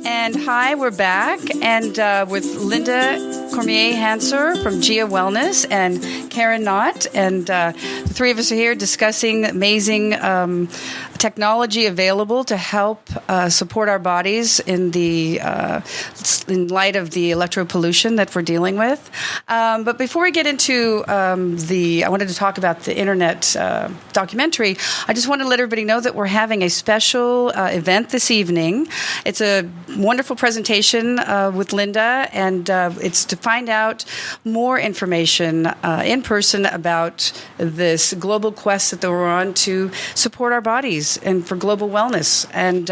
And hi, we're back, and with Lynda Cormier-Hanser from GIA Wellness and Karen Knott, and the three of us are here discussing amazing technology available to help support our bodies in in light of the electropollution that we're dealing with. But before we get into I wanted to talk about the internet documentary. I just want to let everybody know that we're having a special event this evening. It's a wonderful presentation with Lynda, and it's to find out more information in person about this global quest that we're on to support our bodies and for global wellness and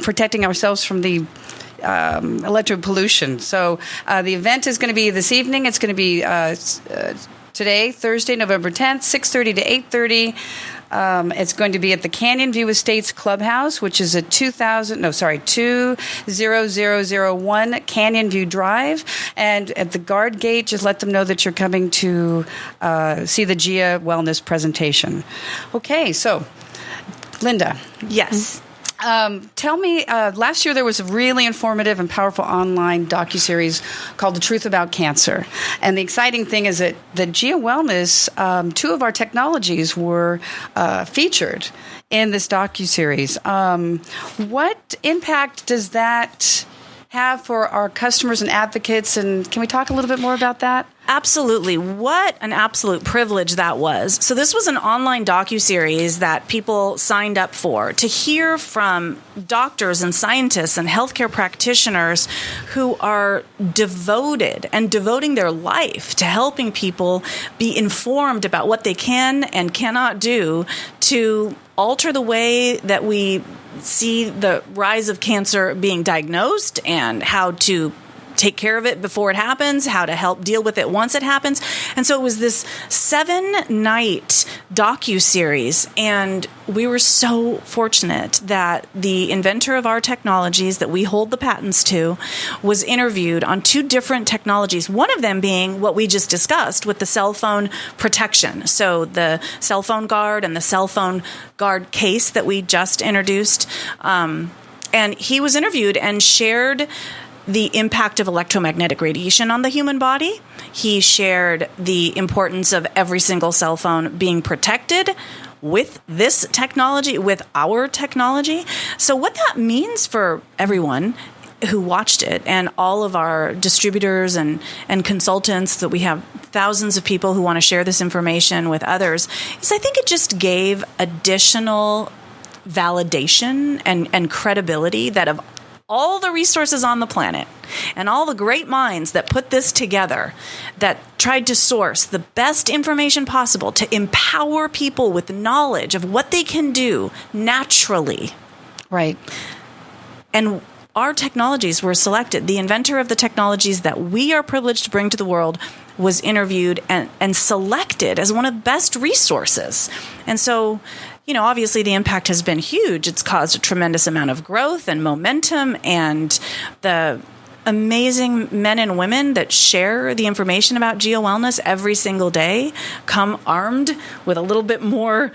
protecting ourselves from the electropollution. So the event is going to be this evening. It's going to be today, Thursday, November 10th, 6:30 to 8:30. It's going to be at the Canyon View Estates Clubhouse, which is at 20001 Canyon View Drive. And at the guard gate, just let them know that you're coming to see the GIA Wellness presentation. Okay, so, Lynda. Yes. Tell me, last year there was a really informative and powerful online docuseries called The Truth About Cancer. And the exciting thing is that the GIA Wellness, two of our technologies were featured in this docuseries. What impact does that have for our customers and advocates? And can we talk a little bit more about that? Absolutely. What an absolute privilege that was. So this was an online docuseries that people signed up for to hear from doctors and scientists and healthcare practitioners who are devoted and devoting their life to helping people be informed about what they can and cannot do to alter the way that we see the rise of cancer being diagnosed and how to take care of it before it happens, how to help deal with it once it happens. And so it was this 7-night docuseries, and we were so fortunate that the inventor of our technologies that we hold the patents to was interviewed on 2 different technologies, one of them being what we just discussed with the cell phone protection. So the cell phone guard and the cell phone guard case that we just introduced. And he was interviewed and shared the impact of electromagnetic radiation on the human body. He shared the importance of every single cell phone being protected with this technology, with our technology. So what that means for everyone who watched it and all of our distributors and consultants, that we have thousands of people who want to share this information with others, is I think it just gave additional validation and credibility that of all the resources on the planet and all the great minds that put this together, that tried to source the best information possible to empower people with knowledge of what they can do naturally. Right. And our technologies were selected. The inventor of the technologies that we are privileged to bring to the world was interviewed and selected as one of the best resources. And so, you know, obviously the impact has been huge. It's caused a tremendous amount of growth and momentum, and the amazing men and women that share the information about GIA Wellness every single day come armed with a little bit more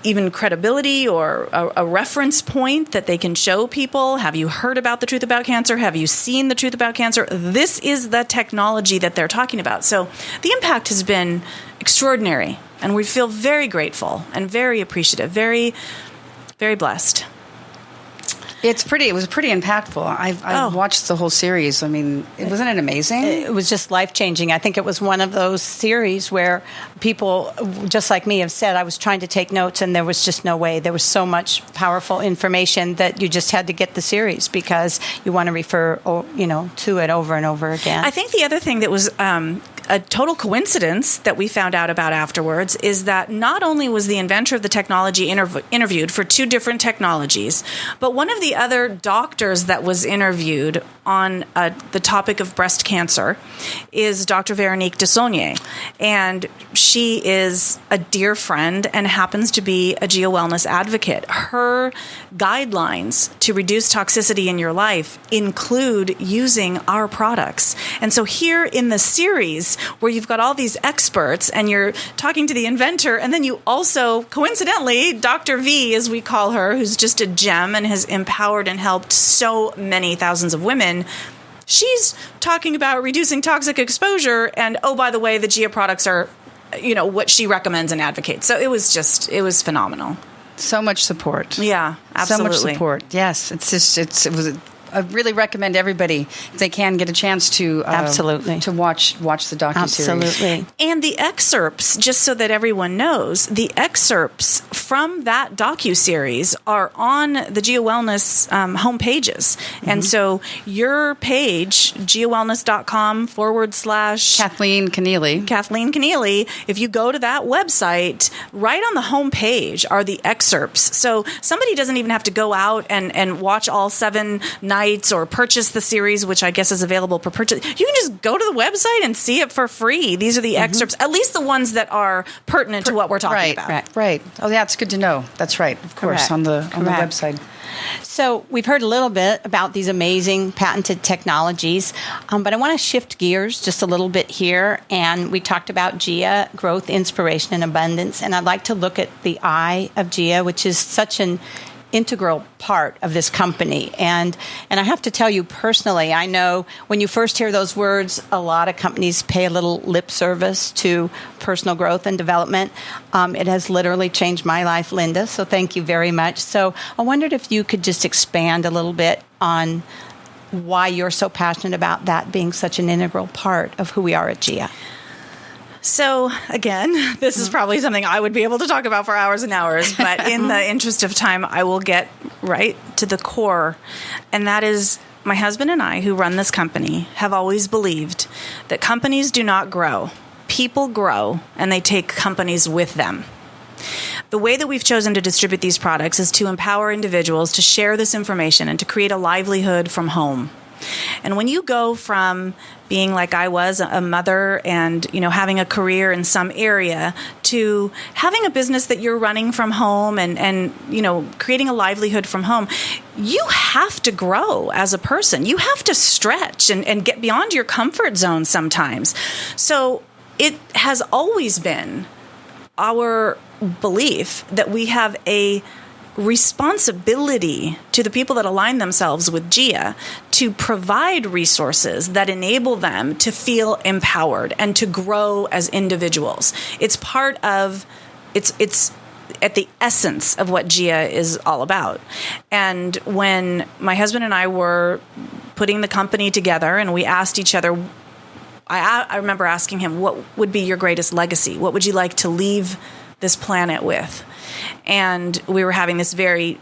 even credibility or a reference point that they can show people. Have you heard about the truth about cancer? Have you seen the truth about cancer? This is the technology that they're talking about. So the impact has been extraordinary, and we feel very grateful and very appreciative, very, very blessed. It was pretty impactful. I watched the whole series. I mean, wasn't it amazing? It was just life-changing. I think it was one of those series where people, just like me, have said, I was trying to take notes and there was just no way. There was so much powerful information that you just had to get the series because you want to refer, to it over and over again. I think the other thing that was a total coincidence that we found out about afterwards is that not only was the inventor of the technology interviewed for 2 different technologies, but one of the other doctors that was interviewed on the topic of breast cancer is Dr. Veronique Desaulniers. And she is a dear friend and happens to be a GIA Wellness advocate. Her guidelines to reduce toxicity in your life include using our products. And so here in the series where you've got all these experts and you're talking to the inventor, and then you also, coincidentally, Dr. V, as we call her, who's just a gem and has empowered and helped so many thousands of women, she's talking about reducing toxic exposure. And, oh, by the way, the GIA products are, what she recommends and advocates. So it was phenomenal. So much support. Yeah, absolutely. So much support. Yes, I really recommend everybody, if they can, get a chance to absolutely to watch the docuseries. Absolutely. And the excerpts, just so that everyone knows, the excerpts from that docuseries are on the GIA Wellness home pages. Mm-hmm. And so your page, GIAWellness.com / Kathleen Keneally, if you go to that website, right on the home page are the excerpts. So somebody doesn't even have to go out and watch all 7 nights or purchase the series, which I guess is available for purchase. You can just go to the website and see it for free. These are the excerpts, at least the ones that are pertinent to what we're talking about. Right. Oh, yeah, it's good to know. That's right, of course, on the website. So we've heard a little bit about these amazing patented technologies, but I want to shift gears just a little bit here. And we talked about GIA, growth, inspiration, and abundance. And I'd like to look at the I of GIA, which is such an integral part of this company. And I have to tell you personally, I know when you first hear those words, a lot of companies pay a little lip service to personal growth and development. It has literally changed my life, Lynda, so thank you very much. So I wondered if you could just expand a little bit on why you're so passionate about that being such an integral part of who we are at GIA. So, again, this is probably something I would be able to talk about for hours and hours, but in the interest of time, I will get right to the core. And that is, my husband and I, who run this company, have always believed that companies do not grow. People grow, and they take companies with them. The way that we've chosen to distribute these products is to empower individuals to share this information and to create a livelihood from home. And when you go from being like I was, a mother, and having a career in some area, to having a business that you're running from home and creating a livelihood from home, you have to grow as a person. You have to stretch and get beyond your comfort zone sometimes. So it has always been our belief that we have a responsibility to the people that align themselves with GIA to provide resources that enable them to feel empowered and to grow as individuals. It's part of, it's at the essence of what GIA is all about. And when my husband and I were putting the company together and we asked each other, I remember asking him, what would be your greatest legacy? What would you like to leave this planet with? And we were having this very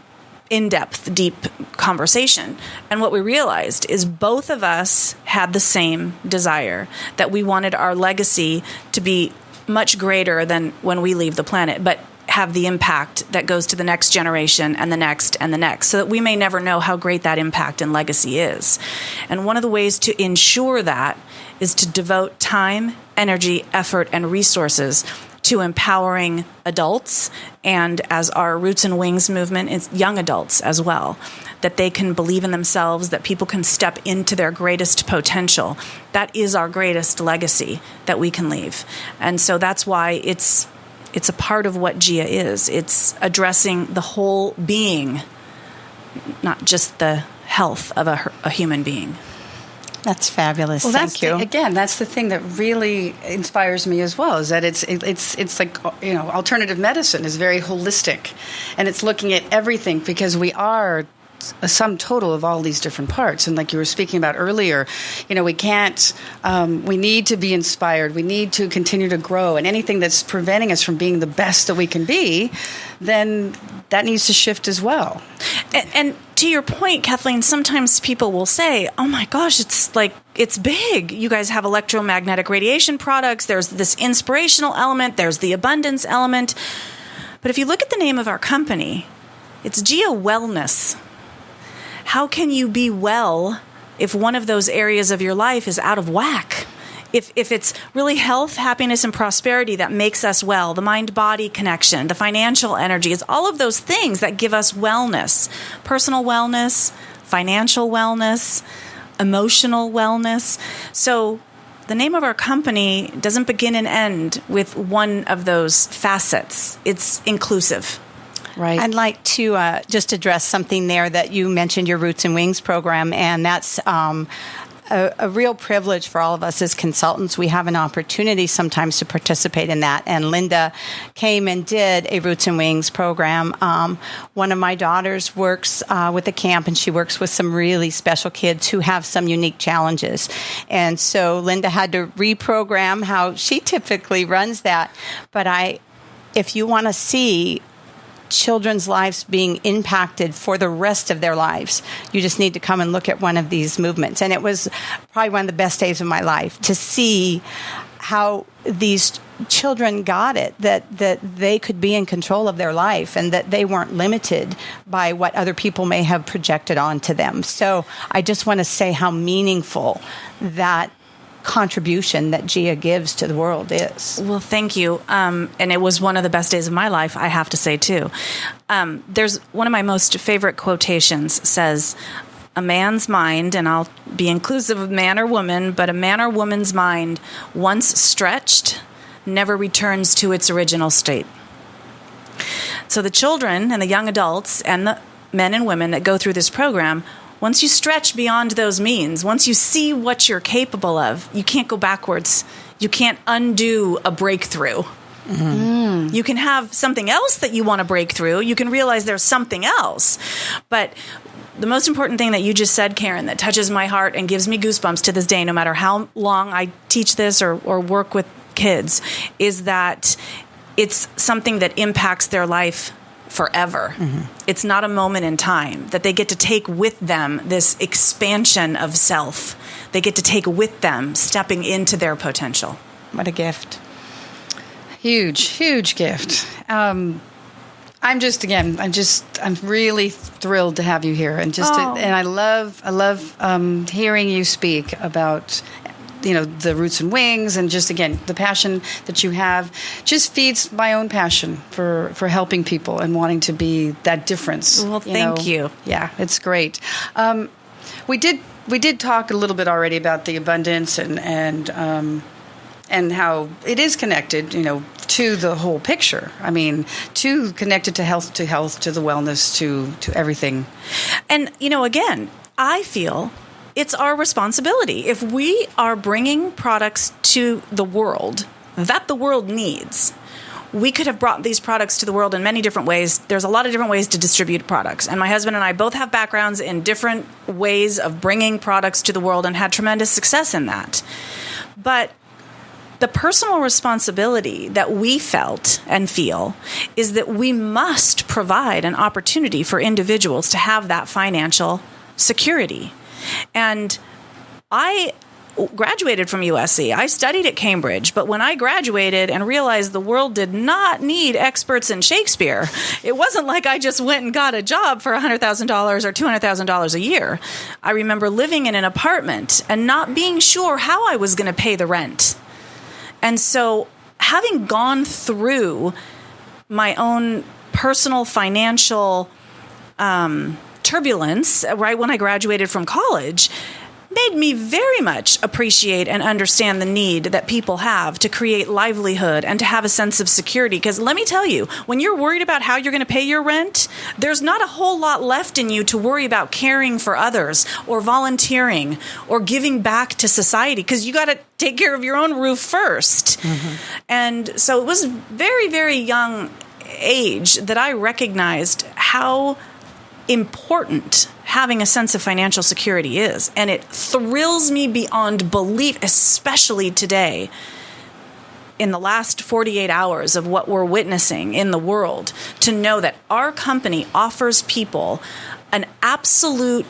in-depth, deep conversation. And what we realized is both of us had the same desire, that we wanted our legacy to be much greater than when we leave the planet, but have the impact that goes to the next generation and the next and the next, so that we may never know how great that impact and legacy is. And one of the ways to ensure that is to devote time, energy, effort, and resources to empowering adults, and as our Roots and Wings movement, it's young adults as well, that they can believe in themselves, that people can step into their greatest potential. That is our greatest legacy that we can leave. And so that's why it's a part of what GIA is. It's addressing the whole being, not just the health of a human being. That's fabulous. Well, Thank you. That's the thing that really inspires me as well, is that it's like, alternative medicine is very holistic, and it's looking at everything, because we are a sum total of all these different parts. And like you were speaking about earlier, we can't, we need to be inspired. We need to continue to grow. And anything that's preventing us from being the best that we can be, then that needs to shift as well. And to your point, Kathleen, sometimes people will say, oh my gosh, it's big. You guys have electromagnetic radiation products. There's this inspirational element. There's the abundance element. But if you look at the name of our company, it's GIA Wellness. How can you be well if one of those areas of your life is out of whack. If it's really health, happiness, and prosperity that makes us well, the mind-body connection, the financial energy, it's all of those things that give us wellness, personal wellness, financial wellness, emotional wellness. So the name of our company doesn't begin and end with one of those facets. It's inclusive. Right. I'd like to just address something there that you mentioned, your Roots and Wings program, and that's a real privilege for all of us as consultants. We have an opportunity sometimes to participate in that. And Lynda came and did a Roots and Wings program. One of my daughters works with a camp, and she works with some really special kids who have some unique challenges. And so Lynda had to reprogram how she typically runs that. But if you want to see children's lives being impacted for the rest of their lives, you just need to come and look at one of these movements. And it was probably one of the best days of my life to see how these children got it, that they could be in control of their life and that they weren't limited by what other people may have projected onto them. So I just want to say how meaningful that contribution that GIA gives to the world is. Well, thank you. And it was one of the best days of my life, I have to say, too. There's one of my most favorite quotations says, a man's mind, and I'll be inclusive of man or woman, but a man or woman's mind, once stretched, never returns to its original state. So the children and the young adults and the men and women that go through this program, once you stretch beyond those means, once you see what you're capable of, you can't go backwards. You can't undo a breakthrough. Mm-hmm. You can have something else that you want to break through. You can realize there's something else. But the most important thing that you just said, Karen, that touches my heart and gives me goosebumps to this day, no matter how long I teach this or work with kids, is that it's something that impacts their life forever. Mm-hmm. It's not a moment in time, that they get to take with them this expansion of self. They get to take with them stepping into their potential. What a gift. Huge, huge gift. I'm really thrilled to have you here, and and I love hearing you speak about the Roots and Wings, and just, again, the passion that you have just feeds my own passion for helping people and wanting to be that difference. Well, thank you. Yeah, it's great. We did talk a little bit already about the abundance and how it is connected, to the whole picture. I mean, connected to health, to the wellness, to everything. And, again, I feel it's our responsibility. If we are bringing products to the world that the world needs, we could have brought these products to the world in many different ways. There's a lot of different ways to distribute products. And my husband and I both have backgrounds in different ways of bringing products to the world and had tremendous success in that. But the personal responsibility that we felt and feel is that we must provide an opportunity for individuals to have that financial security. And I graduated from USC. I studied at Cambridge, but when I graduated and realized the world did not need experts in Shakespeare, it wasn't like I just went and got a job for $100,000 or $200,000 a year. I remember living in an apartment and not being sure how I was going to pay the rent. And so, having gone through my own personal financial turbulence right when I graduated from college made me very much appreciate and understand the need that people have to create livelihood and to have a sense of security. Because let me tell you, when you're worried about how you're going to pay your rent, there's not a whole lot left in you to worry about caring for others or volunteering or giving back to society, because you got to take care of your own roof first. Mm-hmm. And so it was very, very young age that I recognized how important having a sense of financial security is. And it thrills me beyond belief, especially today, in the last 48 hours of what we're witnessing in the world, to know that our company offers people an absolute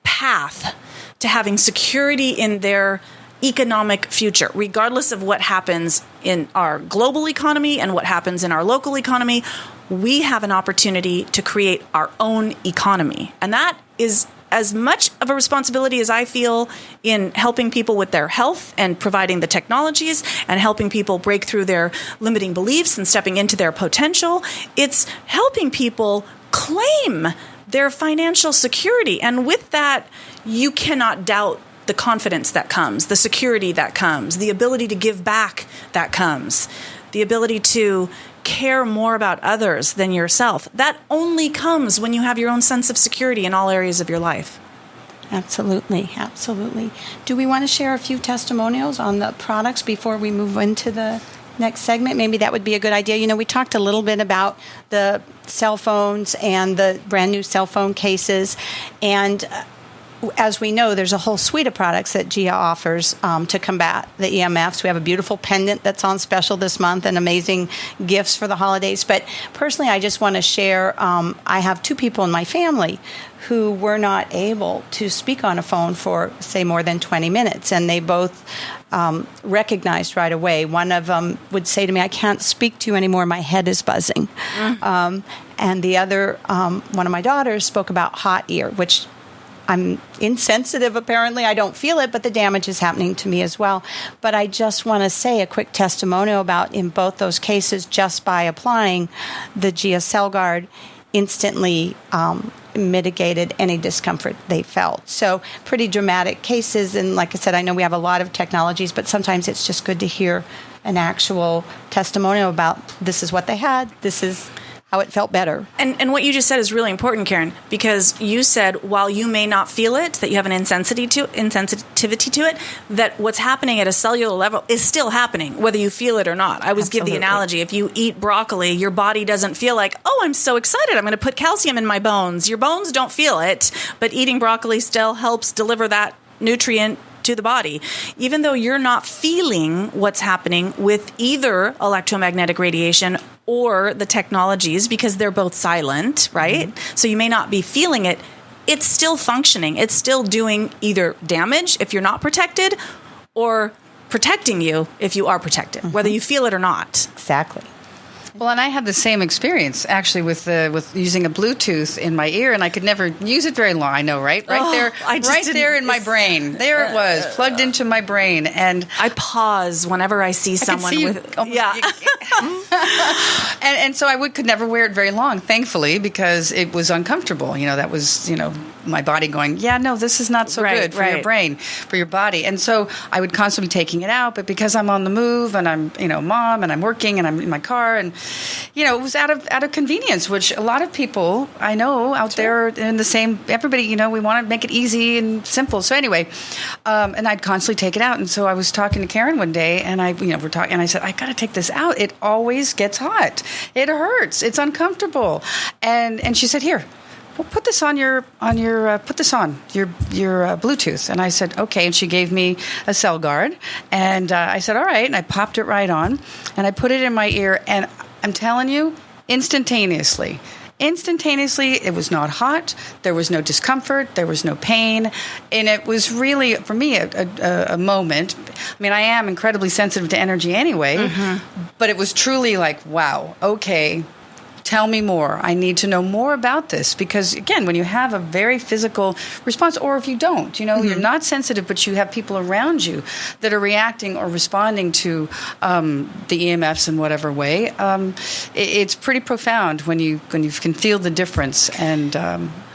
path to having security in their economic future, regardless of what happens in our global economy and what happens in our local economy. We have an opportunity to create our own economy. And that is as much of a responsibility as I feel in helping people with their health and providing the technologies and helping people break through their limiting beliefs and stepping into their potential, it's helping people claim their financial security. And with that, you cannot doubt the confidence that comes, the security that comes, the ability to give back that comes, the ability to care more about others than yourself. That only comes when you have your own sense of security in all areas of your life. Absolutely, absolutely. Do we want to share a few testimonials on the products before we move into the next segment? Maybe that would be a good idea. You know, we talked a little bit about the cell phones and the brand new cell phone cases, and as we know, there's a whole suite of products that GIA offers to combat the EMFs. We have a beautiful pendant that's on special this month and amazing gifts for the holidays. But personally, I just want to share, I have 2 people in my family who were not able to speak on a phone for, say, more than 20 minutes. And they both recognized right away. One of them would say to me, I can't speak to you anymore. My head is buzzing. And the other, one of my daughters spoke about hot ear, which I'm insensitive, apparently. I don't feel it, but the damage is happening to me as well. But I just want to say a quick testimonial about, in both those cases, just by applying the GIA Cell Guard, instantly mitigated any discomfort they felt. So pretty dramatic cases. And like I said, I know we have a lot of technologies, but sometimes it's just good to hear an actual testimonial about this is what they had, this is how it felt better. And what you just said is really important, Karen, because you said while you may not feel it, that you have an insensitivity to it, that what's happening at a cellular level is still happening, whether you feel it or not. I always give the analogy, if you eat broccoli, your body doesn't feel like, oh, I'm so excited, I'm going to put calcium in my bones. Your bones don't feel it, but eating broccoli still helps deliver that nutrient to the body. Even though you're not feeling what's happening with either electromagnetic radiation or the technologies, because they're both silent, right? Mm-hmm. So you may not be feeling it. It's still functioning. It's still doing either damage if you're not protected or protecting you if you are protected, whether you feel it or not. Exactly. Well, and I had the same experience actually with using a Bluetooth in my ear, and I could never use it very long. I know, right? Right there in my brain. There it was, plugged into my brain, and I pause whenever I see someone with. And so I could never wear it very long, thankfully, because it was uncomfortable. You know, that was my body going, yeah, no, this is not so good for your brain, for your body, and so I would constantly be taking it out. But because I'm on the move and I'm mom and I'm working and I'm in my car and it was out of convenience, which a lot of people I know out there in the same, everybody, we want to make it easy and simple. So anyway, and I'd constantly take it out. And so I was talking to Karen one day and we're talking, and I said, I got to take this out. It always gets hot. It hurts. It's uncomfortable. And she said, here, well, put this on your Bluetooth. And I said, okay. And she gave me a Cell Guard. And I said, all right. And I popped it right on. And I put it in my ear. And I'm telling you, instantaneously, it was not hot. There was no discomfort. There was no pain. And it was really, for me, a moment. I mean, I am incredibly sensitive to energy anyway. But it was truly like, wow, okay. Tell me more. I need to know more about this because, again, when you have a very physical response, or if you don't, you're not sensitive, but you have people around you that are reacting or responding to the EMFs in whatever way, it's pretty profound when you can feel the difference. And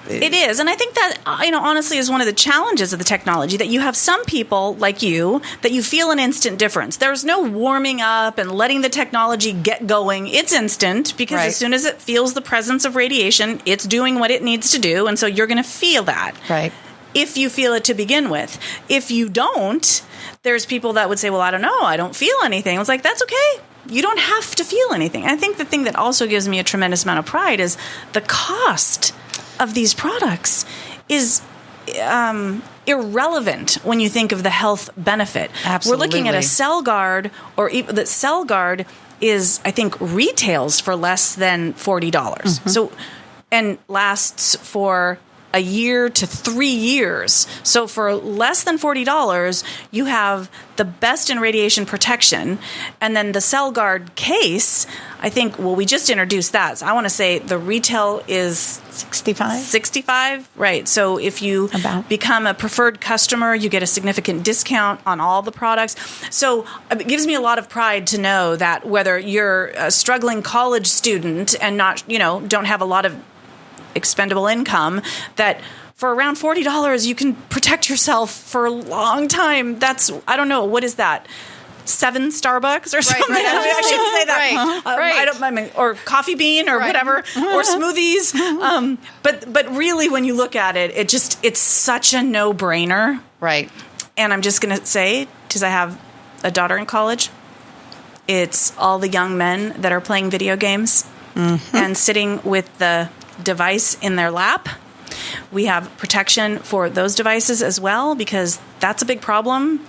it is. And I think that, honestly is one of the challenges of the technology, that you have some people like you, that you feel an instant difference. There's no warming up and letting the technology get going. It's instant because as soon as it feels the presence of radiation, it's doing what it needs to do. And so you're going to feel that. Right. If you feel it to begin with. If you don't, there's people that would say, well, I don't know. I don't feel anything. I was like, that's okay. You don't have to feel anything. I think the thing that also gives me a tremendous amount of pride is the cost of these products is irrelevant when you think of the health benefit. Absolutely. We're looking at a Cell Guard, or even the Cell Guard is, I think, retails for less than $40. So, and lasts for a year to 3 years. So for less than $40, you have the best in radiation protection. And then the CellGuard case, I think, well, we just introduced that. So I want to say the retail is 65, right? So if you become a preferred customer, you get a significant discount on all the products. So it gives me a lot of pride to know that whether you're a struggling college student and not, don't have a lot of expendable income, that for around $40 you can protect yourself for a long time. That's, I don't know, what is that? 7 Starbucks or something? Right. I shouldn't say that. I mean, or coffee bean or whatever, or smoothies. But really, when you look at it, it's such a no-brainer. Right. And I'm just going to say, because I have a daughter in college, it's all the young men that are playing video games and sitting with the device in their lap. We have protection for those devices as well, because that's a big problem.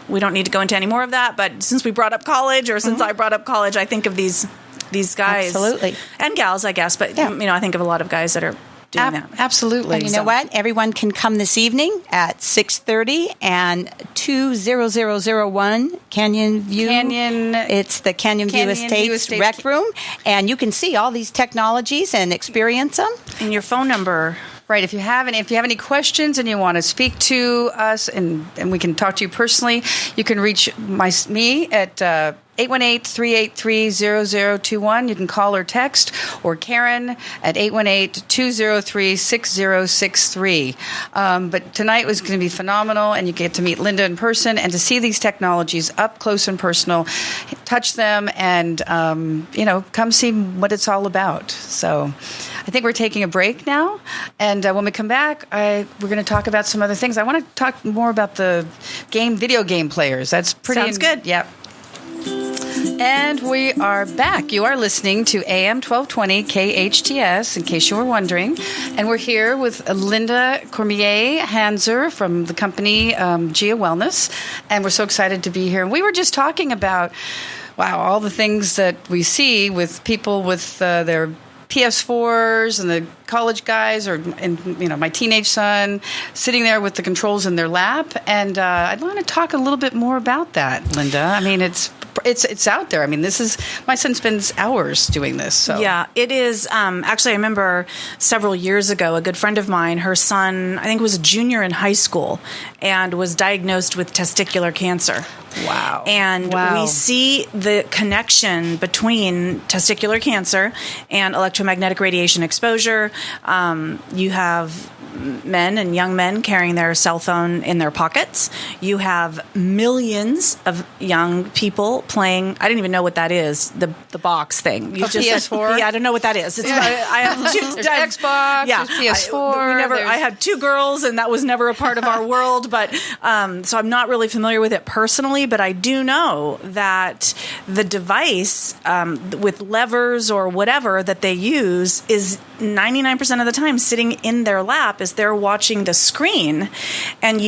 We don't need to go into any more of that, but since we brought up college, or since I brought up college, I think of these guys. Absolutely. And gals, I guess, but I think of a lot of guys that are doing that. Absolutely. And you know what? Everyone can come this evening at 6:30 and 20001 Canyon View. It's the Canyon View Estates Rec Room, and you can see all these technologies and experience them. And your phone number. Right. If you have any questions and you want to speak to us and we can talk to you personally, you can reach me at 818-383-0021. You can call or text, or Karen at 818-203-6063. But tonight was going to be phenomenal, and you get to meet Lynda in person and to see these technologies up close and personal, touch them, and come see what it's all about. So I think we're taking a break now, and when we come back, we're going to talk about some other things. I want to talk more about the video game players. That's pretty sounds good. Yep. And we are back. You are listening to AM 1220 KHTS, in case you were wondering. And we're here with Lynda Cormier-Hanser from the company GIA Wellness. And we're so excited to be here. And we were just talking about, all the things that we see with people with their PS4s and the college guys, my teenage son sitting there with the controls in their lap. And I'd want to talk a little bit more about that, Lynda. I mean, it's out there. I mean, my son spends hours doing this. So. Yeah, it is. Actually, I remember several years ago, a good friend of mine, her son, I think was a junior in high school, and was diagnosed with testicular cancer. Wow. And we see the connection between testicular cancer and electromagnetic radiation exposure. You have men and young men carrying their cell phone in their pockets. You have millions of young people playing. I didn't even know what that is. The box thing. PS4. I don't know what that is. I have there's Xbox. Yeah, there's PS4. I had 2 girls, and that was never a part of our world. But so I'm not really familiar with it personally. But I do know that the device with levers or whatever that they use is 99% of the time sitting in their lap as they're watching the screen. And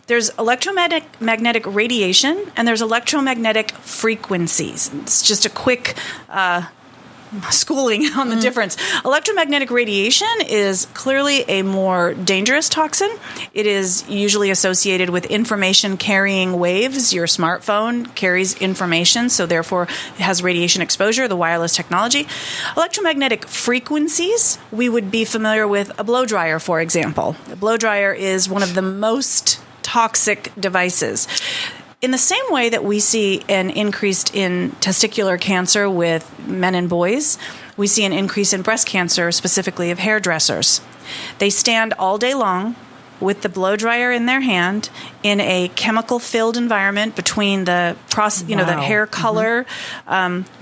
there's electromagnetic radiation and there's electromagnetic frequencies. It's just a quick schooling on the difference. Electromagnetic radiation is clearly a more dangerous toxin. It is usually associated with information carrying waves. Your smartphone carries information, so therefore it has radiation exposure, the wireless technology. Electromagnetic frequencies, we would be familiar with a blow dryer, for example. A blow dryer is one of the most toxic devices. In the same way that we see an increase in testicular cancer with men and boys, we see an increase in breast cancer, specifically of hairdressers. They stand all day long with the blow dryer in their hand in a chemical-filled environment between the the hair color,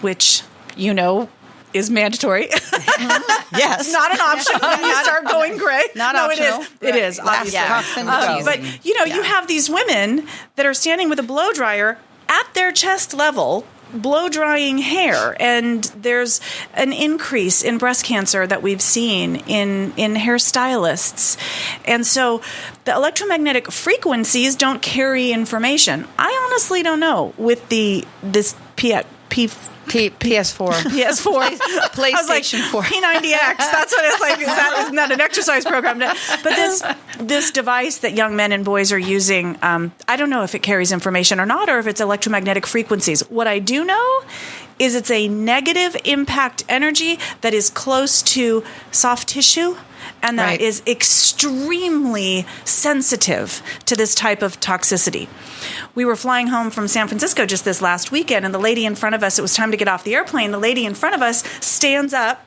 which is mandatory. Yes. Not an option when you start going gray. Not optional. It is, obviously. But, you have these women that are standing with a blow dryer at their chest level, blow drying hair, and there's an increase in breast cancer that we've seen in hairstylists. And so the electromagnetic frequencies don't carry information. I honestly don't know with this PS4. PS4. PlayStation 4. P90X. That's what it's like. Isn't that an exercise program? But this device that young men and boys are using, I don't know if it carries information or not, or if it's electromagnetic frequencies. What I do know is it's a negative impact energy that is close to soft tissue, and that is extremely sensitive to this type of toxicity. We were flying home from San Francisco just this last weekend, and the lady in front of us, it was time to get off the airplane. The lady in front of us stands up,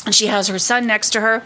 and she has her son next to her,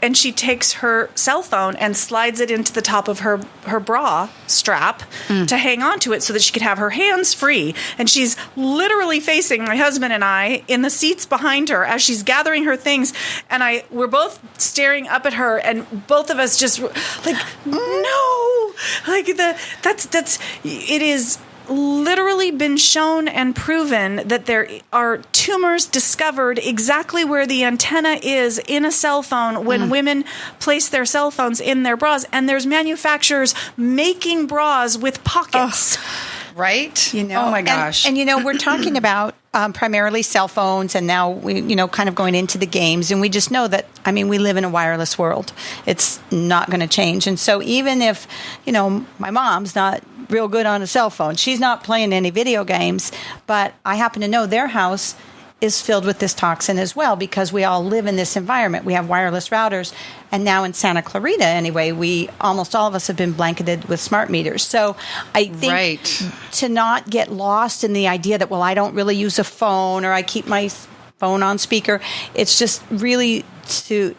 and she takes her cell phone and slides it into the top of her bra strap to hang on to it so that she could have her hands free. And she's literally facing my husband and I in the seats behind her as she's gathering her things. And we're both staring up at her, and both of us just like, no, like it is literally been shown and proven that there are tumors discovered exactly where the antenna is in a cell phone when women place their cell phones in their bras, and there's manufacturers making bras with pockets. Right? Oh my gosh. And we're talking about primarily cell phones, and now we, kind of going into the games, and we just know that, we live in a wireless world. It's not going to change. And so even if, my mom's not real good on a cell phone, she's not playing any video games, but I happen to know their house is filled with this toxin as well, because we all live in this environment. We have wireless routers, and now in Santa Clarita, anyway, almost all of us have been blanketed with smart meters. So I think to not get lost in the idea that, I don't really use a phone, or I keep my phone on speaker. It's just really to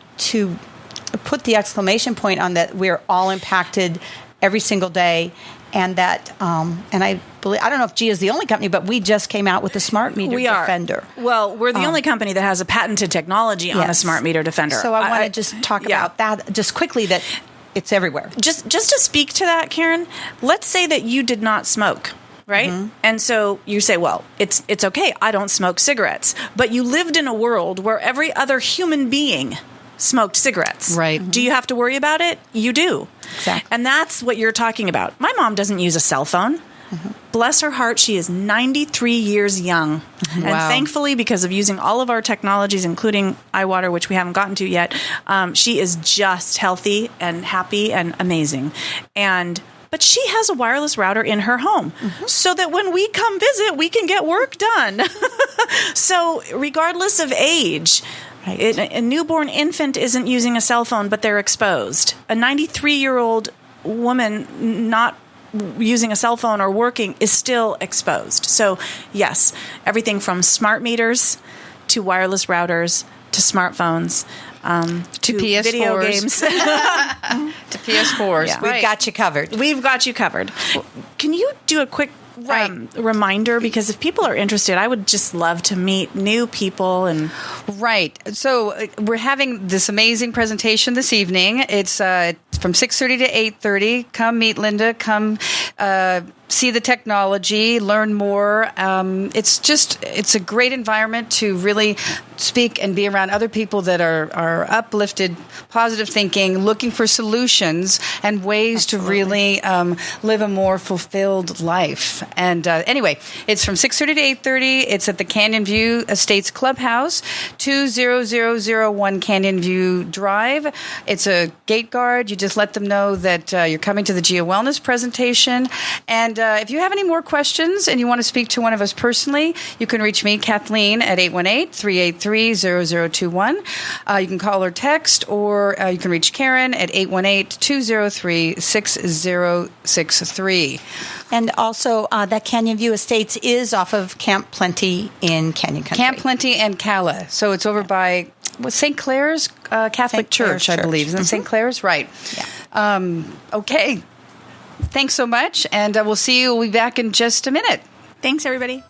put the exclamation point on that we're all impacted every single day. And that, and I don't know if GIA is the only company, but we just came out with the Smart Meter Defender. Well, we're the only company that has a patented technology on the Smart Meter Defender. So I want to just talk about that just quickly, that it's everywhere. Just to speak to that, Karen, let's say that you did not smoke. Right? Mm-hmm. And so you say, well, it's okay, I don't smoke cigarettes. But you lived in a world where every other human being smoked cigarettes. Right. Do you have to worry about it? You do. Exactly. And that's what you're talking about. My mom doesn't use a cell phone. Mm-hmm. Bless her heart, she is 93 years young. Mm-hmm. And thankfully, because of using all of our technologies, including iWater, which we haven't gotten to yet, she is just healthy and happy and amazing. But she has a wireless router in her home so that when we come visit, we can get work done. So regardless of age, a newborn infant isn't using a cell phone, but they're exposed. A 93-year-old woman not using a cell phone or working is still exposed. So yes, everything from smart meters to wireless routers to smartphones. To PS4s. Video games. To PS4s. Yeah. We've got you covered. We've got you covered. Can you do a quick reminder? Because if people are interested, I would just love to meet new people. Right. So we're having this amazing presentation this evening. It's from 6:30 to 8:30. Come meet Lynda. Come see the technology, learn more. It's a great environment to really speak and be around other people that are uplifted, positive thinking, looking for solutions and ways to really live a more fulfilled life. And anyway, it's from 6:30 to 8:30. It's at the Canyon View Estates Clubhouse, 20001 Canyon View Drive. It's a gate guard. You just let them know that you're coming to the GIA Wellness presentation. And if you have any more questions and you want to speak to one of us personally, you can reach me, Kathleen, at 818-383-0021. You can call or text, or you can reach Karen at 818-203-6063. And also, that Canyon View Estates is off of Camp Plenty in Canyon Country. Camp Plenty and Cala. So it's over by St. Clair's Catholic Church, I believe. Isn't it St. Clair's? Right. Yeah. Okay. Thanks so much, and we'll see you. We'll be back in just a minute. Thanks, everybody.